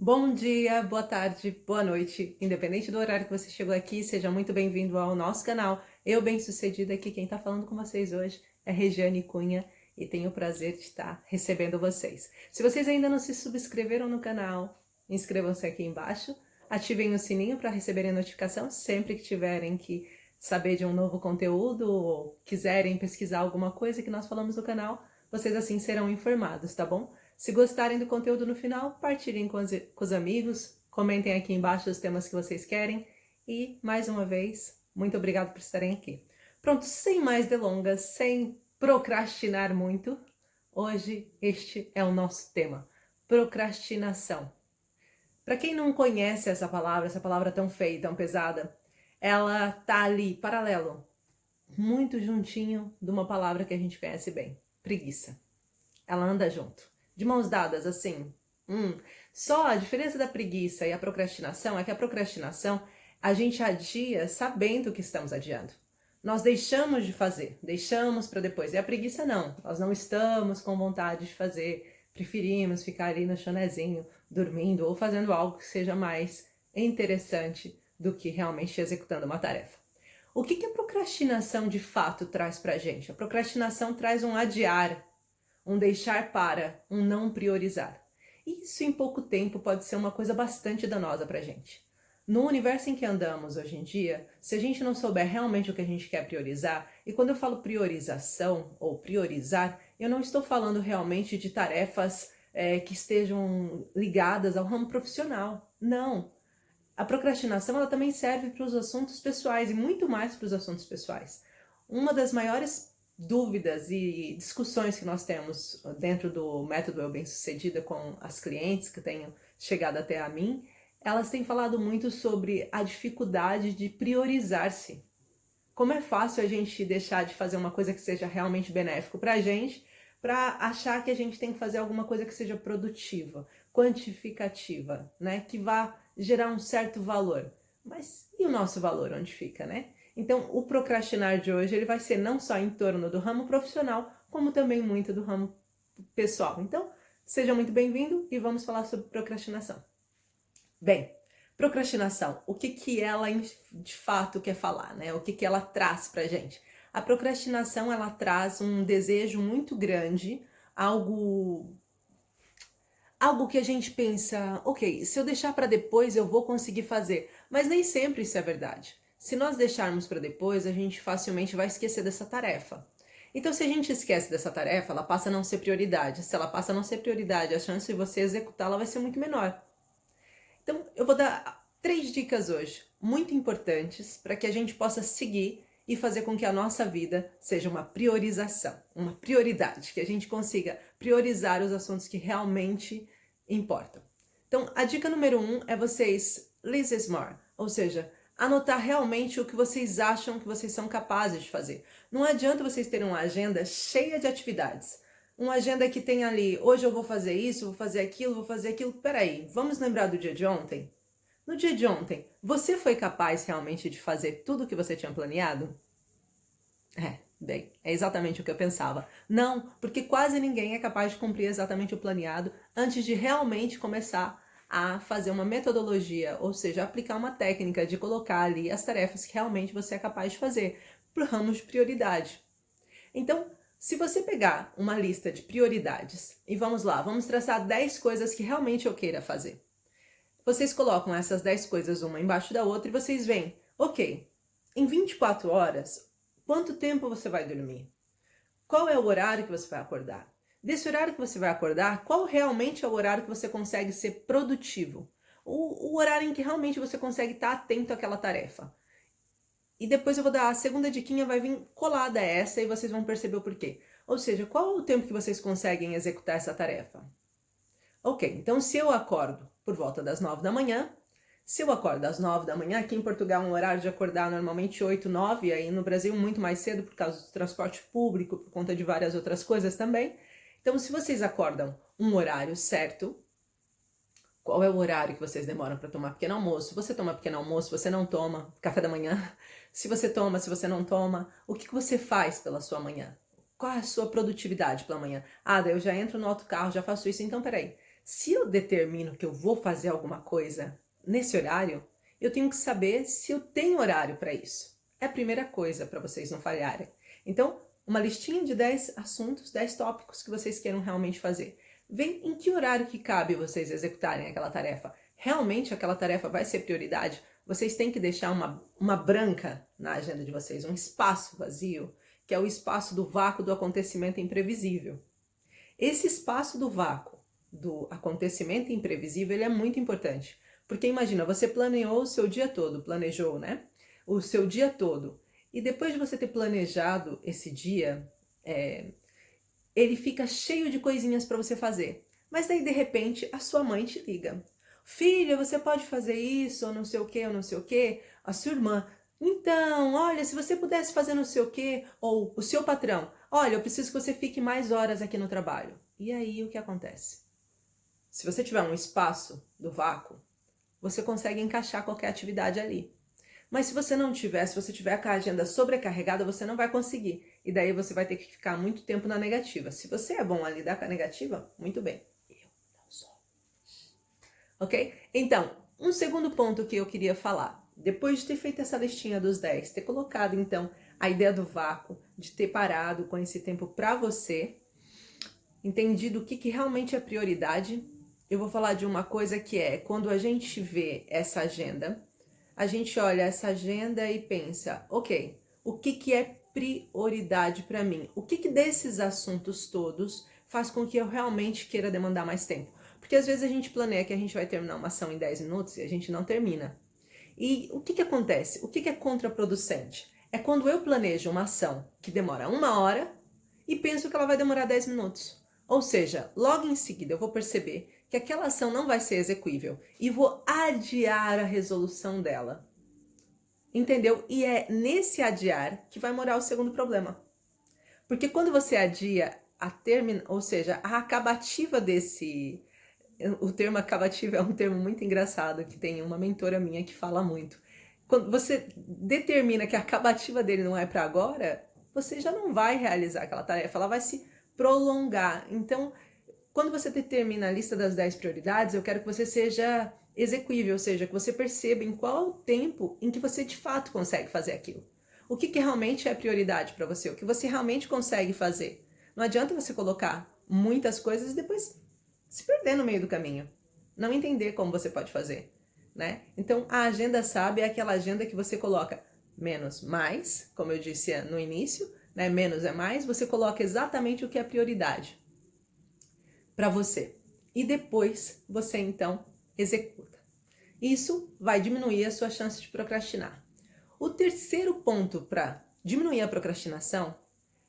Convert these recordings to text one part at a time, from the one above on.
Bom dia, boa tarde, boa noite. Independente do horário que você chegou aqui, seja muito bem-vindo ao nosso canal. Eu, bem-sucedida, aqui quem está falando com vocês hoje é Regiane Cunha e tenho o prazer de estar recebendo vocês. Se vocês ainda não se subscreveram no canal, inscrevam-se aqui embaixo, ativem o sininho para receberem notificação sempre que tiverem que saber de um novo conteúdo ou quiserem pesquisar alguma coisa que nós falamos no canal, vocês assim serão informados, tá bom? Se gostarem do conteúdo no final, partilhem com os amigos, comentem aqui embaixo os temas que vocês querem e, mais uma vez, muito obrigado por estarem aqui. Pronto, sem mais delongas, sem procrastinar muito, hoje este é o nosso tema, procrastinação. Para quem não conhece essa palavra tão feia e tão pesada, ela tá ali, paralelo, muito juntinho de uma palavra que a gente conhece bem, preguiça. Ela anda junto, de mãos dadas, assim. Só a diferença da preguiça e a procrastinação é que a procrastinação a gente adia sabendo que estamos adiando. Nós deixamos de fazer, deixamos para depois. E a preguiça não, nós não estamos com vontade de fazer, preferimos ficar ali no chonezinho, dormindo ou fazendo algo que seja mais interessante do que realmente executando uma tarefa. O que a procrastinação de fato traz pra gente? A procrastinação traz um adiar, um deixar para, um não priorizar. Isso em pouco tempo pode ser uma coisa bastante danosa pra gente. No universo em que andamos hoje em dia, se a gente não souber realmente o que a gente quer priorizar, e quando eu falo priorização ou priorizar, eu não estou falando realmente de tarefas que estejam ligadas ao ramo profissional. Não. A procrastinação ela também serve para os assuntos pessoais e muito mais para os assuntos pessoais. Uma das maiores dúvidas e discussões que nós temos dentro do método Eu Bem-Sucedida com as clientes que tenham chegado até a mim, elas têm falado muito sobre a dificuldade de priorizar-se. Como é fácil a gente deixar de fazer uma coisa que seja realmente benéfico para a gente, para achar que a gente tem que fazer alguma coisa que seja produtiva, quantificativa, né? Que vá gerar um certo valor. Mas e o nosso valor, onde fica, né? Então, o procrastinar de hoje ele vai ser não só em torno do ramo profissional, como também muito do ramo pessoal. Então, seja muito bem-vindo e vamos falar sobre procrastinação. Bem, procrastinação, o que ela de fato quer falar, né? O que ela traz pra gente? A procrastinação, ela traz um desejo muito grande, algo que a gente pensa, ok, se eu deixar para depois eu vou conseguir fazer, mas nem sempre isso é verdade. Se nós deixarmos para depois, a gente facilmente vai esquecer dessa tarefa. Então, se a gente esquece dessa tarefa, ela passa a não ser prioridade. Se ela passa a não ser prioridade, a chance de você executá-la vai ser muito menor. Então, eu vou dar 3 dicas hoje, muito importantes, para que a gente possa seguir e fazer com que a nossa vida seja uma priorização, uma prioridade, que a gente consiga priorizar os assuntos que realmente importam. Então, a dica número 1 é vocês less is more, ou seja, anotar realmente o que vocês acham que vocês são capazes de fazer. Não adianta vocês terem uma agenda cheia de atividades. Uma agenda que tem ali, hoje eu vou fazer isso, vou fazer aquilo, vou fazer aquilo. Peraí, vamos lembrar do dia de ontem? No dia de ontem, você foi capaz realmente de fazer tudo o que você tinha planeado? Bem, é exatamente o que eu pensava. Não, porque quase ninguém é capaz de cumprir exatamente o planeado antes de realmente começar a fazer uma metodologia, ou seja, aplicar uma técnica de colocar ali as tarefas que realmente você é capaz de fazer, por ramos de prioridade. Então, se você pegar uma lista de prioridades e vamos lá, vamos traçar 10 coisas que realmente eu queira fazer. Vocês colocam essas 10 coisas uma embaixo da outra e vocês veem, ok, em 24 horas, quanto tempo você vai dormir? Qual é o horário que você vai acordar? Desse horário que você vai acordar, qual realmente é o horário que você consegue ser produtivo? O horário em que realmente você consegue estar atento àquela tarefa. E depois eu vou dar a segunda diquinha, vai vir colada a essa e vocês vão perceber o porquê. Ou seja, qual é o tempo que vocês conseguem executar essa tarefa? Ok, então se eu acordo por volta das 9 da manhã, se eu acordo às 9 da manhã, aqui em Portugal é um horário de acordar normalmente 8, 9, e aí no Brasil muito mais cedo por causa do transporte público, por conta de várias outras coisas também. Então se vocês acordam um horário certo, qual é o horário que vocês demoram para tomar pequeno almoço? Você toma pequeno almoço, você não toma café da manhã? Se você toma, se você não toma, o que você faz pela sua manhã? Qual é a sua produtividade pela manhã? Ah, daí eu já entro no autocarro, já faço isso, então peraí. Se eu determino que eu vou fazer alguma coisa nesse horário, eu tenho que saber se eu tenho horário para isso. É a primeira coisa para vocês não falharem. Então, uma listinha de 10 assuntos, 10 tópicos que vocês queiram realmente fazer. Vem em que horário que cabe vocês executarem aquela tarefa. Realmente aquela tarefa vai ser prioridade? Vocês têm que deixar uma branca na agenda de vocês, um espaço vazio, que é o espaço do vácuo do acontecimento imprevisível. Esse espaço do vácuo, do acontecimento imprevisível, ele é muito importante. Porque imagina, você planeou o seu dia todo, planejou, né? O seu dia todo. E depois de você ter planejado esse dia, ele fica cheio de coisinhas para você fazer. Mas daí, de repente, a sua mãe te liga. Filha, você pode fazer isso, ou não sei o que, ou não sei o que. A sua irmã, então, olha, se você pudesse fazer não sei o que, ou o seu patrão, olha, eu preciso que você fique mais horas aqui no trabalho. E aí, o que acontece? Se você tiver um espaço do vácuo, você consegue encaixar qualquer atividade ali. Mas se você não tiver, se você tiver com a agenda sobrecarregada, você não vai conseguir. E daí você vai ter que ficar muito tempo na negativa. Se você é bom a lidar com a negativa, muito bem. Eu não sou. Ok? Então, um segundo ponto que eu queria falar. Depois de ter feito essa listinha dos 10, ter colocado então a ideia do vácuo, de ter parado com esse tempo para você, entendido o que realmente é prioridade, eu vou falar de uma coisa que é quando a gente vê essa agenda, a gente olha essa agenda e pensa, ok, o que é prioridade para mim? O que desses assuntos todos faz com que eu realmente queira demandar mais tempo? Porque às vezes a gente planeia que a gente vai terminar uma ação em 10 minutos e a gente não termina. E o que acontece? O que é contraproducente? É quando eu planejo uma ação que demora 1 hora e penso que ela vai demorar 10 minutos. Ou seja, logo em seguida eu vou perceber que aquela ação não vai ser execuível e vou adiar a resolução dela. Entendeu? E é nesse adiar que vai morar o segundo problema. Porque quando você adia ou seja, a acabativa desse... O termo acabativa é um termo muito engraçado, que tem uma mentora minha que fala muito. Quando você determina que a acabativa dele não é para agora, você já não vai realizar aquela tarefa, ela vai se prolongar. Então, quando você determina a lista das 10 prioridades, eu quero que você seja execuível, ou seja, que você perceba em qual o tempo em que você de fato consegue fazer aquilo. O que realmente é prioridade para você, o que você realmente consegue fazer. Não adianta você colocar muitas coisas e depois se perder no meio do caminho. Não entender como você pode fazer, né? Então, a agenda sábia é aquela agenda que você coloca menos mais, como eu disse no início, né? Menos é mais, você coloca exatamente o que é prioridade para você. E depois você então executa. Isso vai diminuir a sua chance de procrastinar. O terceiro ponto para diminuir a procrastinação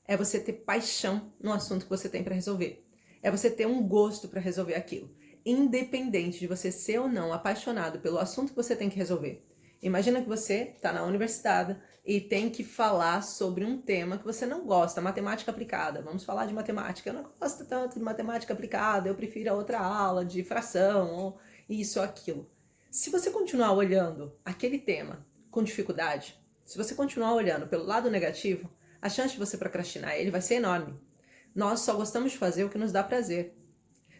é você ter paixão no assunto que você tem para resolver. É você ter um gosto para resolver aquilo, independente de você ser ou não apaixonado pelo assunto que você tem que resolver. Imagina que você está na universidade e tem que falar sobre um tema que você não gosta, matemática aplicada. Vamos falar de matemática. Eu não gosto tanto de matemática aplicada, eu prefiro a outra aula de fração, ou isso ou aquilo. Se você continuar olhando aquele tema com dificuldade, se você continuar olhando pelo lado negativo, a chance de você procrastinar ele vai ser enorme. Nós só gostamos de fazer o que nos dá prazer.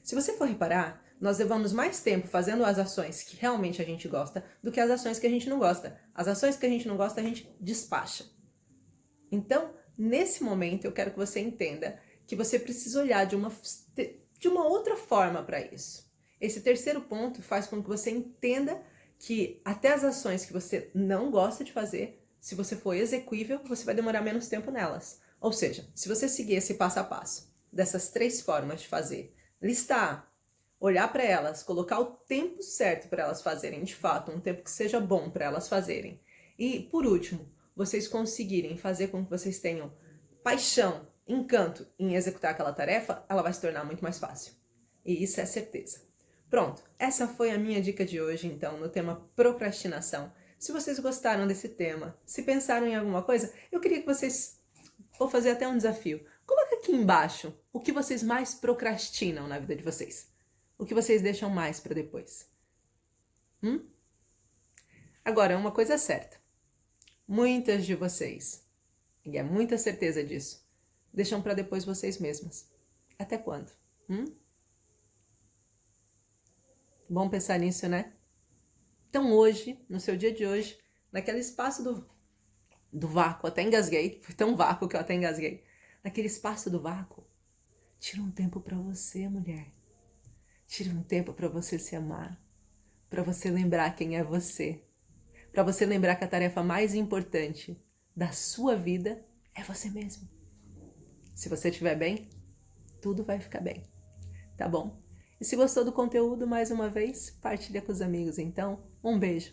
Se você for reparar, nós levamos mais tempo fazendo as ações que realmente a gente gosta do que as ações que a gente não gosta. As ações que a gente não gosta, a gente despacha. Então, nesse momento, eu quero que você entenda que você precisa olhar de uma outra forma para isso. Esse terceiro ponto faz com que você entenda que até as ações que você não gosta de fazer, se você for execuível, você vai demorar menos tempo nelas. Ou seja, se você seguir esse passo a passo dessas 3 formas de fazer, listar, olhar para elas, colocar o tempo certo para elas fazerem de fato, um tempo que seja bom para elas fazerem. E, por último, vocês conseguirem fazer com que vocês tenham paixão, encanto em executar aquela tarefa, ela vai se tornar muito mais fácil. E isso é certeza. Pronto, essa foi a minha dica de hoje, então, no tema procrastinação. Se vocês gostaram desse tema, se pensaram em alguma coisa, eu queria que vocês... Vou fazer até um desafio. Coloca aqui embaixo o que vocês mais procrastinam na vida de vocês. O que vocês deixam mais para depois. Agora, uma coisa é certa. Muitas de vocês, e é muita certeza disso, deixam para depois vocês mesmas. Até quando? Bom pensar nisso, né? Então hoje, no seu dia de hoje, naquele espaço do vácuo, até engasguei, foi tão vácuo que eu até engasguei. Naquele espaço do vácuo, tira um tempo para você, mulher. Tira um tempo para você se amar, para você lembrar quem é você, para você lembrar que a tarefa mais importante da sua vida é você mesmo. Se você estiver bem, tudo vai ficar bem, tá bom? E se gostou do conteúdo, mais uma vez, partilha com os amigos. Então, um beijo.